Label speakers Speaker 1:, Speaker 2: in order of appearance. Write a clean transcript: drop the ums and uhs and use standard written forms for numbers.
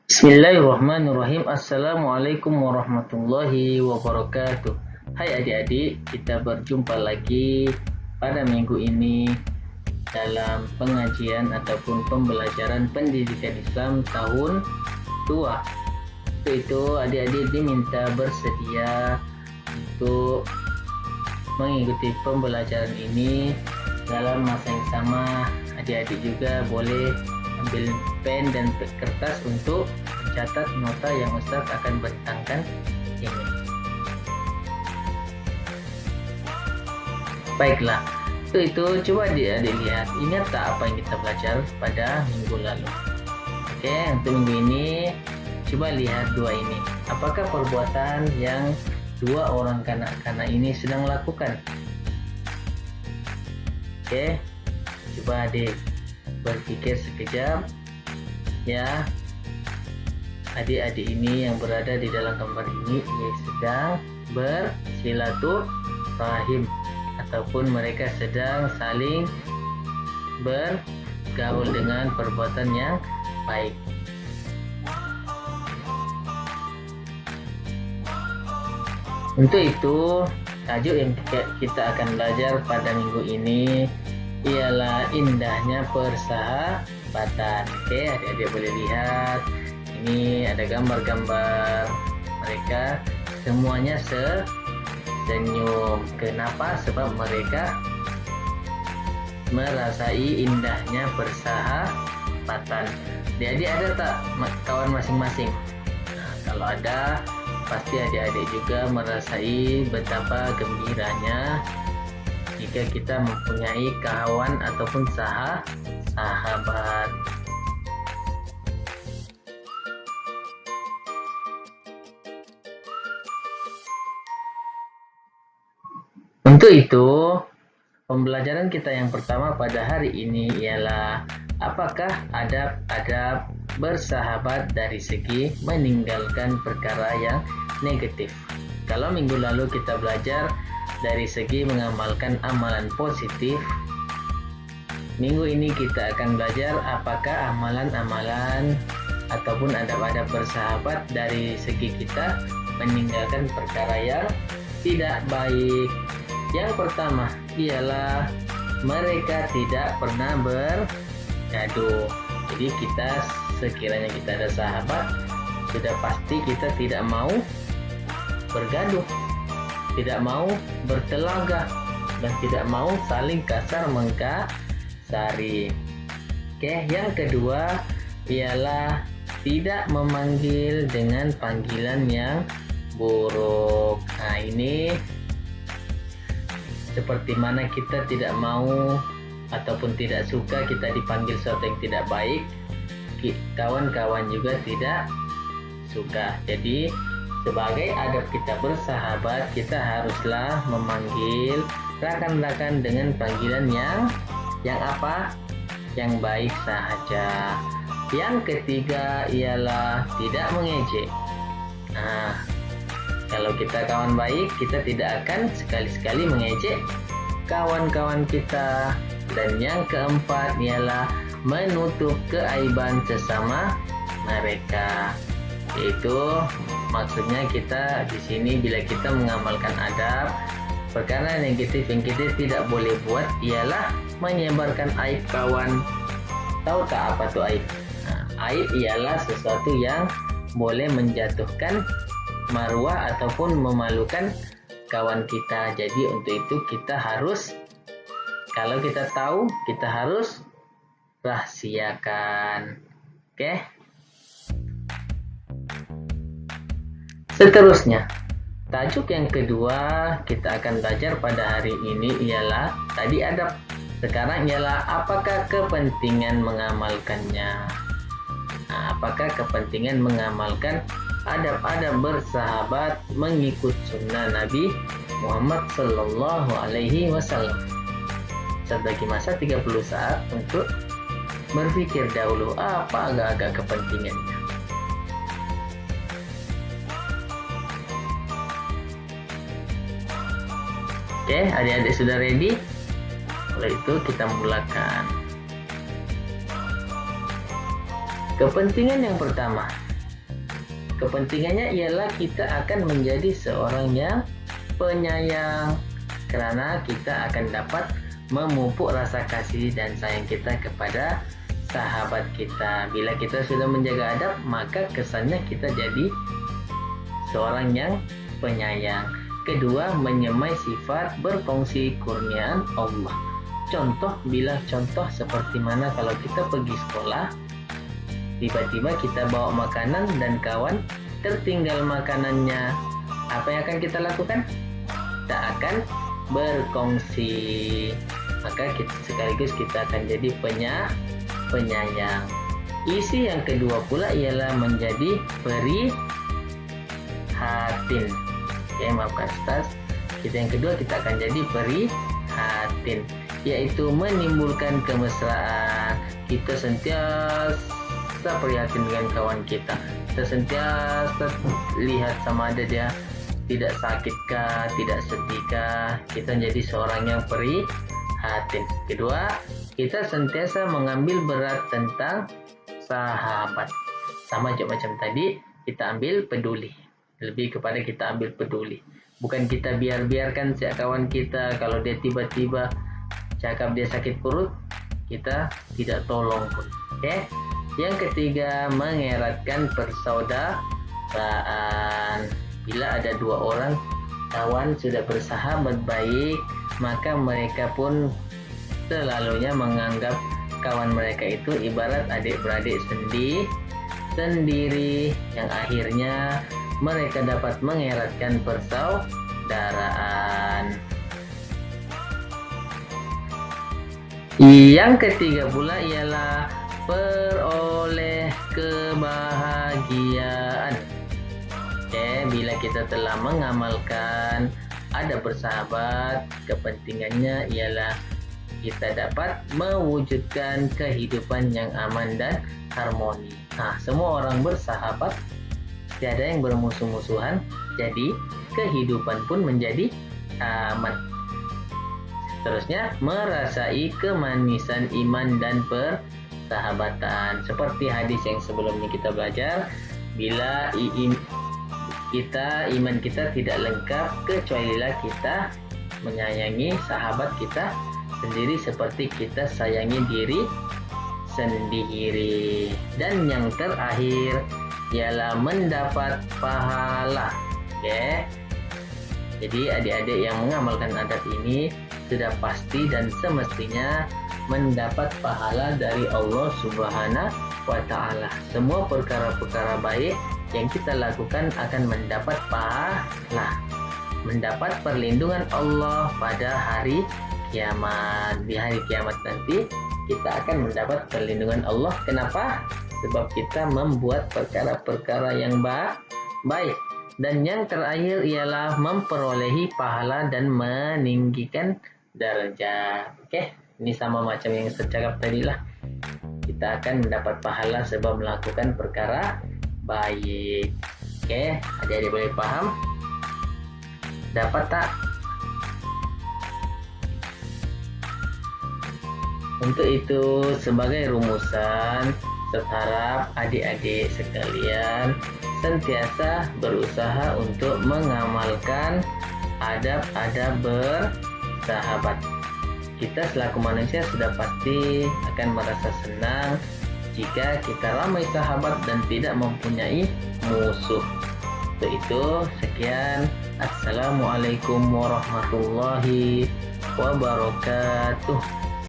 Speaker 1: Bismillahirrahmanirrahim. Assalamualaikum warahmatullahi wabarakatuh. Hai adik-adik, kita berjumpa lagi pada minggu ini dalam pengajian ataupun pembelajaran pendidikan Islam tahun 2. Untuk itu adik-adik diminta bersedia untuk mengikuti pembelajaran ini dalam masa yang sama. Adik-adik juga boleh ambil pen dan kertas untuk mencatat nota yang Ustaz akan bentangkan ini. Baiklah, itu coba adik-adik lihat, ingat tak apa yang kita belajar pada minggu lalu? Oke, untuk minggu ini coba lihat dua ini. Apakah perbuatan yang dua orang kanak-kanak ini sedang lakukan? Oke, coba adik berpikir sekejap ya. Adik-adik ini yang berada di dalam gambar ini sedang bersilaturahim ataupun mereka sedang saling bergaul dengan perbuatan yang baik. Untuk itu tajuk yang kita akan belajar pada minggu ini ialah indahnya persahabatan. Oke, adik-adik boleh lihat ini ada gambar-gambar mereka semuanya senyum. Kenapa? Sebab mereka merasai indahnya persahabatan. Adik-adik ada tak kawan masing-masing? Nah, kalau ada, pasti adik-adik juga merasai betapa gembiranya jika kita mempunyai kawan ataupun sahabat. Untuk itu, pembelajaran kita yang pertama pada hari ini ialah apakah adab-adab bersahabat dari segi meninggalkan perkara yang negatif. Kalau minggu lalu kita belajar dari segi mengamalkan amalan positif, minggu ini kita akan belajar apakah amalan-amalan ataupun adab-adab bersahabat dari segi kita meninggalkan perkara yang tidak baik. Yang pertama ialah mereka tidak pernah bergaduh. Jadi kita sekiranya kita ada sahabat, sudah pasti kita tidak mau bergaduh, tidak mau bertelaga, dan tidak mau saling kasar mengkasari. Oke, yang kedua ialah tidak memanggil dengan panggilan yang buruk. Nah, ini seperti mana kita tidak mau ataupun tidak suka kita dipanggil sesuatu yang tidak baik, kawan-kawan juga tidak suka. Jadi sebagai adab kita bersahabat, kita haruslah memanggil rakan-rakan dengan panggilan yang apa? Yang baik sahaja. Yang ketiga ialah tidak mengejek. Nah, kalau kita kawan baik, kita tidak akan sekali-sekali mengejek kawan-kawan kita. Dan yang keempat ialah menutup keaiban sesama mereka. Yaitu maksudnya kita di sini bila kita mengamalkan adab, perkara negatif yang kita tidak boleh buat ialah menyebarkan aib kawan. Tahu tak apa itu aib? Nah, aib ialah sesuatu yang boleh menjatuhkan marwah ataupun memalukan kawan kita. Jadi untuk itu kita harus, kalau kita tahu, kita harus rahasiakan. Oke. Seterusnya, tajuk yang kedua kita akan belajar pada hari ini ialah tadi adab. Sekarang ialah apakah kepentingan mengamalkannya. Nah, apakah kepentingan mengamalkan adab-adab bersahabat mengikut sunnah Nabi Muhammad Sallallahu Alaihi Wasallam. Bagi masa 30 saat untuk berpikir dahulu apa agak-agak kepentingannya. Oke, adik-adik sudah ready? Oleh itu kita mulakan. Kepentingan yang pertama Kepentingannya ialah kita akan menjadi seorang yang penyayang, karena kita akan dapat memupuk rasa kasih dan sayang kita kepada sahabat kita. Bila kita sudah menjaga adab, maka kesannya kita jadi seorang yang penyayang. Kedua, menyemai sifat berfungsi kurniaan Allah. Contoh, contoh seperti mana kalau kita pergi sekolah, tiba-tiba kita bawa makanan dan kawan tertinggal makanannya, apa yang akan kita lakukan? Tak akan berkongsi, maka sekaligus kita akan jadi penyayang. Isi yang kedua pula ialah menjadi prihatin. Oke, maafkan Ustaz. Yang kedua kita akan jadi prihatin, yaitu menimbulkan kemesraan. Kita sentiasa prihatin dengan kawan kita. Kita sentiasa lihat sama ada dia tidak sakitkah, tidak sedihkah. Kita menjadi seorang yang prihatin. Kedua, kita sentiasa mengambil berat tentang sahabat. Sama juga macam tadi, kita ambil peduli. Lebih kepada kita ambil peduli. Bukan kita biarkan si kawan kita, kalau dia tiba-tiba cakap dia sakit perut, kita tidak tolong pun. Oke. Yang ketiga, mengeratkan persaudaraan. Bila ada dua orang kawan sudah bersahabat baik, maka mereka pun selalunya menganggap kawan mereka itu ibarat adik-beradik sendiri, yang akhirnya mereka dapat mengeratkan persaudaraan. Yang ketiga pula ialah peroleh kebahagiaan. Oke, bila kita telah mengamalkan ada bersahabat, kepentingannya ialah kita dapat mewujudkan kehidupan yang aman dan harmoni. Nah, semua orang bersahabat, tiada yang bermusuh-musuhan, jadi kehidupan pun menjadi aman. Seterusnya, merasai kemanisan iman dan persahabatan. Seperti hadis yang sebelumnya kita belajar, bila iman kita tidak lengkap kecuali kita menyayangi sahabat kita sendiri seperti kita sayangi diri sendiri. Dan yang terakhir ialah mendapat pahala. Oke. Jadi adik-adik yang mengamalkan adab ini sudah pasti dan semestinya mendapat pahala dari Allah Subhanahu wa Ta'ala. Semua perkara-perkara baik yang kita lakukan akan mendapat pahala, mendapat perlindungan Allah pada hari kiamat. Di hari kiamat nanti kita akan mendapat perlindungan Allah. Kenapa? Sebab kita membuat perkara-perkara yang baik. Dan yang terakhir ialah memperolehi pahala dan meninggikan derajat. Oke, ini sama macam yang saya cakap tadi lah. Kita akan mendapat pahala sebab melakukan perkara baik. Oke, adik-adik boleh paham? Dapat tak? Untuk itu, sebagai rumusan, saya harap adik-adik sekalian sentiasa berusaha untuk mengamalkan adab-adab bersahabat. Kita selaku manusia sudah pasti akan merasa senang jika kita ramai sahabat dan tidak mempunyai musuh. Untuk itu, sekian. Assalamualaikum warahmatullahi wabarakatuh.